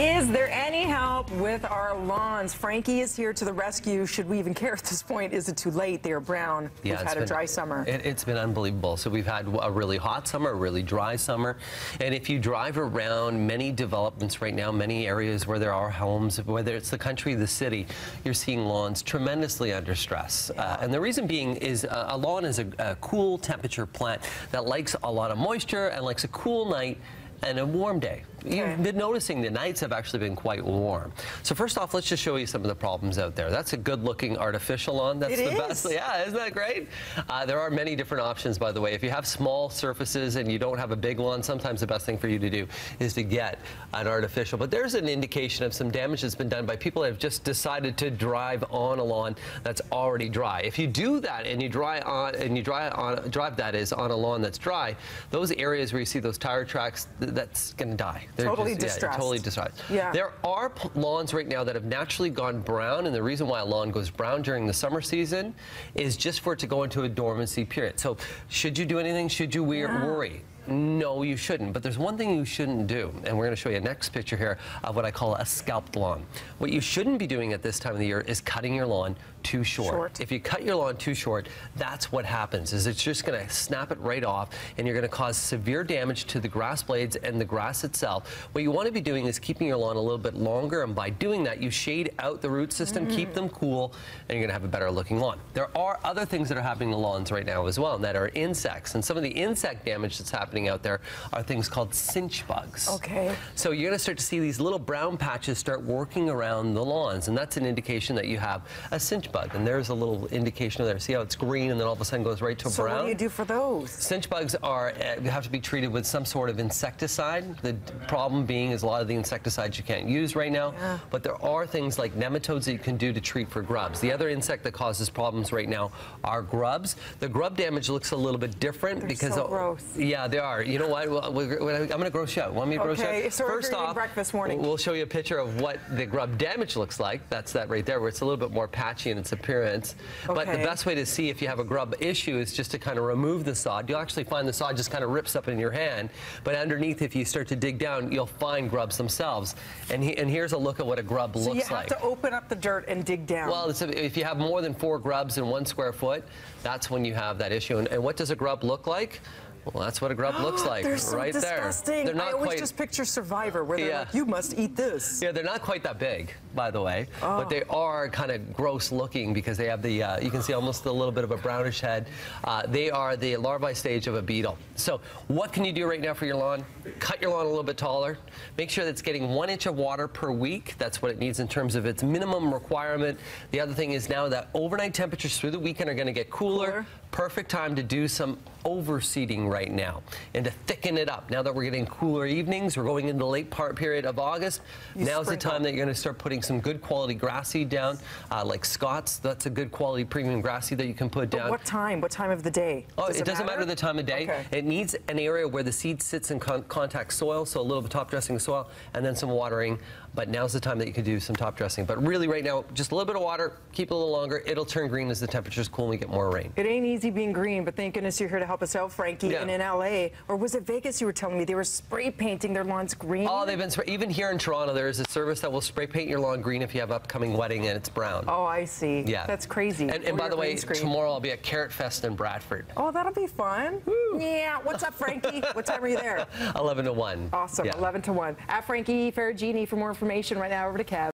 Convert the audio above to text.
Is there any help with our lawns? Frankie is here to the rescue. Should we even care at this point? Is it too late? They are brown. Yeah, we've had a dry summer. It's been unbelievable. So we've had a really hot summer, a really dry summer. And if you drive around many developments right now, many areas where there are homes, whether it's the country, the city, you're seeing lawns tremendously under stress. And the reason being is a lawn is a cool temperature plant that likes a lot of moisture and likes a cool night and a warm day. You've been noticing the nights have actually been quite warm. So first off, let's just show you some of the problems out there. That's a good-looking artificial lawn. That's the best. Yeah, isn't that great? There are many different options, by the way. If you have small surfaces and you don't have a big lawn, sometimes the best thing for you to do is to get an artificial. But there's an indication of some damage that's been done by people that have just decided to drive on a lawn that's already dry. If you do that and you drive that is on a lawn that's dry, those areas where you see those tire tracks, that's going to die. They're totally just, distressed. Totally distressed. Yeah. There are lawns right now that have naturally gone brown, and the reason why a lawn goes brown during the summer season is just for it to go into a dormancy period. So should you do anything? Should you worry? No, you shouldn't. But there's one thing you shouldn't do, and we're going to show you a next picture here of what I call a scalped lawn. What you shouldn't be doing at this time of the year is cutting your lawn too short. If you cut your lawn too short, that's what happens, is it's just going to snap it right off, and you're going to cause severe damage to the grass blades and the grass itself. What you want to be doing is keeping your lawn a little bit longer, and by doing that, you shade out the root system, keep them cool, and you're going to have a better looking lawn. There are other things that are happening to lawns right now as well, and that are insects, and some of the insect damage that's happening out there are things called cinch bugs. Okay. So you're going to start to see these little brown patches start working around the lawns, and that's an indication that you have a cinch bug. And there's a little indication there. See how it's green and then all of a sudden goes right to brown? So what do you do for those? Cinch bugs have to be treated with some sort of insecticide. The problem being is a lot of the insecticides you can't use right now, but there are things like nematodes that you can do to treat for grubs. The other insect that causes problems right now are grubs. The grub damage looks a little bit different because so gross. Yeah, they are. You know what? I'm going to gross you out. Want me to gross you out? So first off, breakfast morning. We'll show you a picture of what the grub damage looks like. That's that right there, where it's a little bit more patchy in its appearance. But the best way to see if you have a grub issue is just to kind of remove the sod. You'll actually find the sod just kind of rips up in your hand. But underneath, if you start to dig down, you'll find grubs themselves. And here's a look at what a grub looks like. So you have to open up the dirt and dig down. Well, if you have more than 4 grubs in 1 square foot, that's when you have that issue. And what does a grub look like? Well, that's what a grub looks like. They're so right disgusting. There. They're not I always quite, just picture Survivor, where they're like, you must eat this. Yeah, they're not quite that big, by the way, but they are kind of gross looking because they have the, you can see almost a little bit of a brownish head. They are the larvae stage of a beetle. So what can you do right now for your lawn? Cut your lawn a little bit taller. Make sure that it's getting 1 inch of water per week. That's what it needs in terms of its minimum requirement. The other thing is now that overnight temperatures through the weekend are going to get cooler. Perfect time to do some overseeding right now and to thicken it up. Now that we're getting cooler evenings, we're going into the late part period of August. Now's the time that you're going to start putting some good quality grass seed down, like Scott's. That's a good quality premium grass seed that you can put down. What time? What time of the day? Oh, it doesn't matter the time of day. It needs an area where the seed sits in contact soil, so a little bit top dressing of soil, and then some watering. But now's the time that you can do some top dressing. But really right now, just a little bit of water, keep it a little longer. It'll turn green as the temperatures cool and we get more rain. It ain't easy being green, but thank goodness you're here to help us out, Frankie. And in LA, or was it Vegas you were telling me, they were spray painting their lawns green? Oh, they've been even here in Toronto, there is a service that will spray paint your lawn green if you have upcoming wedding and it's brown. Oh, I see. Yeah. That's crazy. And by the way, tomorrow I'll be at Carrot Fest in Bradford. Oh, that'll be fun. Woo. Yeah. What's up, Frankie? What time are you there? 11 to 1. Awesome. 11 to 1. At Frankie Ferragine for more information right now. Over to Kev.